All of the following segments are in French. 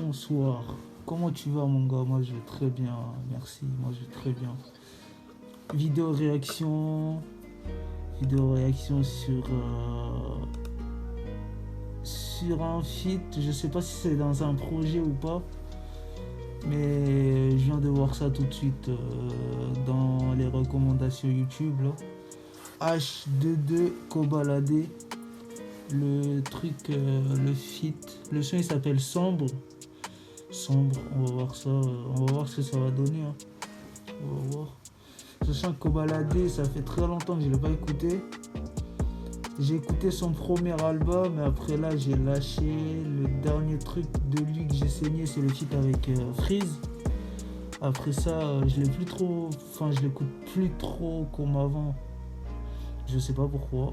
Bonsoir. Comment tu vas mon gars? Moi je vais très bien, merci. Moi je vais très bien. Vidéo réaction. Vidéo réaction sur un feat. Je sais pas si c'est dans un projet ou pas. Mais je viens de voir ça tout de suite dans les recommandations YouTube là. H22 Kobalade. Le truc, le feat. Le son il s'appelle Sombre. Sombre, on va voir ça. On va voir ce que ça va donner. Hein. On va voir. Sachant que Kobalade, ça fait très longtemps que je ne l'ai pas écouté. J'ai écouté son premier album et après là j'ai lâché. Le dernier truc de lui que j'ai saigné c'est le feat avec Freeze. Après ça je l'ai plus trop. Enfin je l'écoute plus trop comme avant. Je sais pas pourquoi.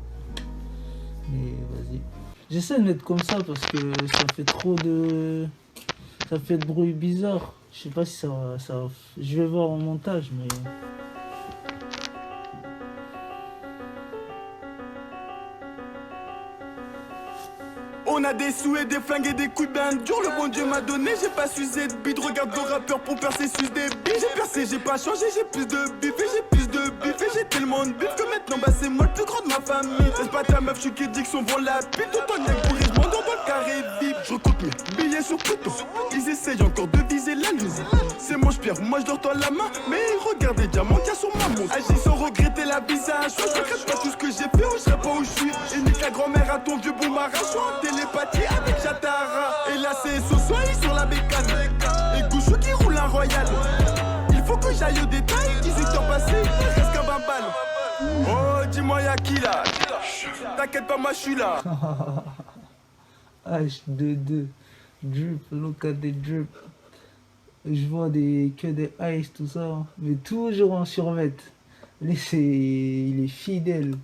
Mais vas-y. J'essaie de mettre comme ça parce que ça fait trop de. Ça fait de bruit bizarre. Je sais pas si ça. Je vais voir en montage mais. On a des sous et des flingues et des coups de bain durs. Le bon Dieu m'a donné, j'ai pas sucé de bide. Regarde vos rappeurs pour percer, suce des bites. J'ai percé, j'ai pas changé, j'ai plus de bif et j'ai plus de bif et j'ai tellement de bif que maintenant bah c'est moi le plus grand de ma famille. C'est pas ta meuf, je suis qui dit que son vent la pite. Tout en est pourri, je m'endors dans le carré vip. Je recoute mes billets sur Pluton. Ils essayent encore de viser la lune. C'est mon pierre, moi je dors dans la main. Mais regarde les diamants qu'il y a sur ma montre. Agis sans regretter la visage. Je regrette pas tout ce que j'ai fait, je sais pas où je suis. Et nique la grand-mère à ton vieux boumara. Je suis en télépathie avec Jatara. Et là c'est ce soir sur la bécane. Et Gouchou qui roule un royal. Il faut que j'aille au détail. 18h passées, il reste qu'un 20 balles. Oh dis-moi y'a qui là? T'inquiète pas moi je suis là. H22 Drip, look at the drip. Je vois que des ice tout ça. Hein. Mais toujours en survêt. Lui il est fidèle.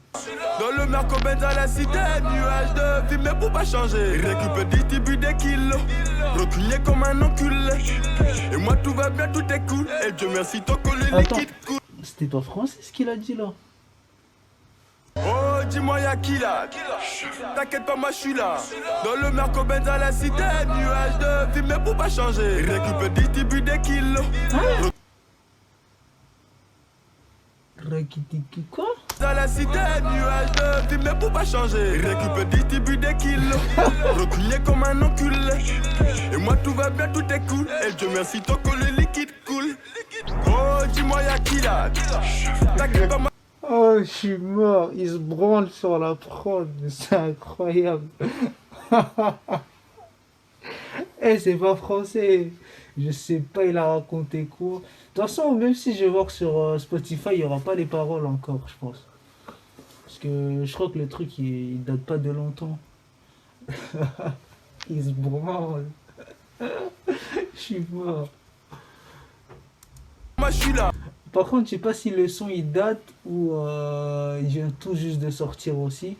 Dans le Merco Benz à la cité, nuage de vie, mais pour pas changer. Récupère des début des kilos, reculé comme un enculé. Et moi tout va bien, tout est cool. Et Dieu merci, ton collier liquide cool. C'était pas français ce qu'il a dit là. Oh, dis-moi y'a qui là? T'inquiète pas, moi je suis là. Dans le Merco Benz à la cité, nuage de vie, mais pour pas changer. Récupère des début des kilos. Rakitiki quoi? Dans la cité, nuage de vie, mais pour pas changer. Récupère des début des kilos, reculé comme un enculé. Et moi tout va bien, tout est cool. Et Dieu merci, ton collier liquide cool. Oh, dis-moi y'a qui là? T'inquiète pas, moi. Oh, je suis mort. Il se branle sur la prod. C'est incroyable. Eh, c'est pas français. Je sais pas, il a raconté quoi. De toute façon, même si je vais voir sur Spotify, il y aura pas les paroles encore, je pense. Parce que je crois que le truc, il date pas de longtemps. Il se branle. Je suis mort. Moi, je suis là. Par contre, je sais pas si le son il date ou il vient tout juste de sortir aussi.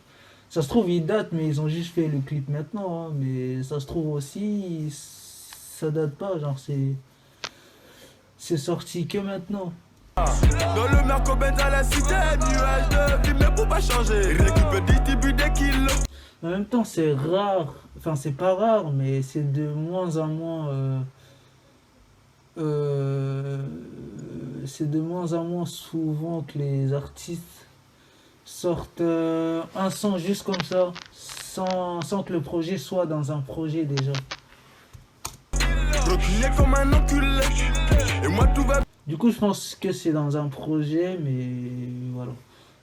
Ça se trouve il date mais ils ont juste fait le clip maintenant. Hein. Mais ça se trouve aussi ça date pas, genre c'est sorti que maintenant. Dans le Merco Benz à la cité, nuage de vie, mais pour pas changer. Récupère des début des kilos. En même temps c'est rare, enfin c'est pas rare mais c'est de moins en moins c'est de moins en moins souvent que les artistes sortent un son juste comme ça, sans que le projet soit dans un projet déjà. Reculé comme un enculé. Et moi tout va. Du coup, je pense que c'est dans un projet, mais voilà.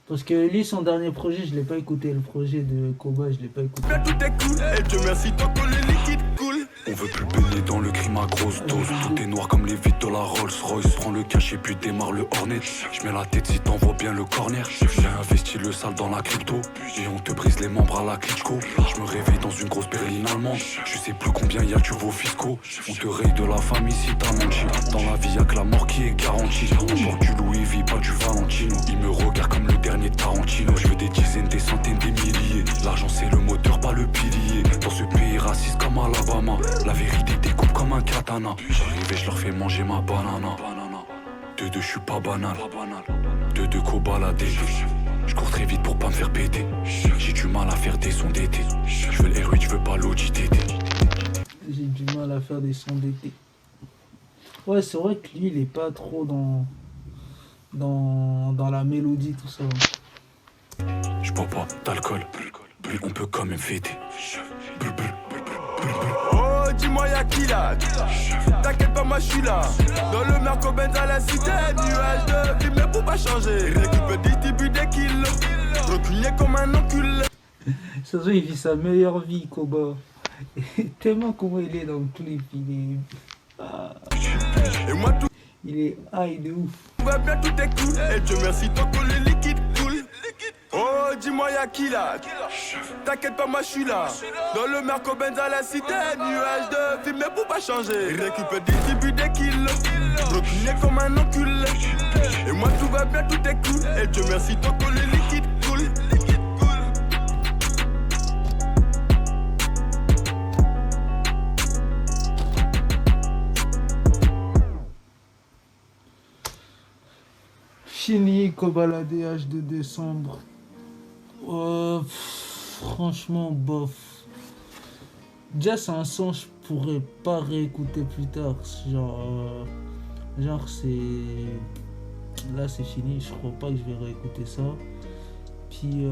Parce que lui, son dernier projet, je l'ai pas écouté. Le projet de Koba, je l'ai pas écouté. Tout est cool. Et Dieu merci, ton collier liquide cool. On veut plus baigner dans le crime à grosse dose. Tout est noir comme les vitres de la Rolls Royce. Prends le cachet puis démarre le Hornet. Je mets la tête si t'envoies bien le corner. J'ai investi le sale dans la crypto. Et on te brise les membres à la Klitschko. Je me réveille dans une grosse berline allemande. Je sais plus combien y a de chevaux fiscaux. On te raye de la famille si t'as menti. Dans la vie y'a que la mort qui est garantie. On porte du Louis V, pas du Valentino. Il me regarde comme le dernier Tarantino. Je veux des dizaines, des centaines, des milliers. L'argent c'est le moteur, pas le pilier. Dans ce pays raciste comme Alabama, la vérité découpe comme un katana. J'arrive et je leur fais manger ma banana. De je suis pas banal. De Kobalade. Je cours très vite pour pas me faire péter. J'ai du mal à faire des sons d'été. Je veux le R8, je veux pas l'OJTT. J'ai du mal à à faire des sons d'été. Ouais, c'est vrai que lui, il est pas trop dans la mélodie, tout ça. Je bois pas d'alcool, mais on peut quand même fêter. Oh, dis-moi y'a qui là? T'inquiète pas, moi je suis là. Dans le Merco Benz à la cité, nuage de vie, mais pour pas changer. Récupère distribue des kilos, reculé comme un enculé. Ça se voit, il vit sa meilleure vie, Koba. Tellement comment il est dans tous les films. Et moi tout Il est high de ouf. va bien, tout est cool. Et Dieu merci, ton collet liquide cool. Oh, dis-moi y'a qui là? T'inquiète pas, moi je suis là. Dans le Merco Benz à la cité, nuage de vie, mais pour pas changer. Récupère distribue des kilos, reculé comme un enculé. Et moi tout va bien, tout est cool. Et Dieu merci, ton collet liquide cool. Fini, Kobalade H de décembre. Franchement, bof. Déjà, c'est un son que je pourrais pas réécouter plus tard. Genre c'est. Là, c'est fini. Je crois pas que je vais réécouter ça. Puis,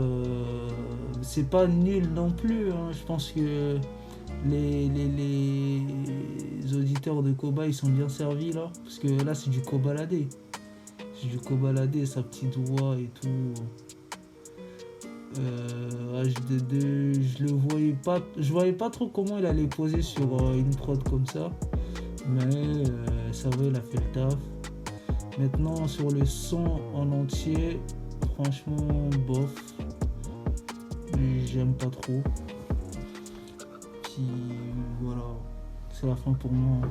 c'est pas nul non plus. Hein. Je pense que les auditeurs de Koba, ils sont bien servis là. Parce que là, c'est du Kobalade. C'est du Kobalade, sa petite voix et tout. HD2, je voyais pas trop comment il allait poser sur une prod comme ça, mais ça va, il a fait le taf. Maintenant sur le son en entier, franchement bof, j'aime pas trop. Puis voilà, c'est la fin pour moi.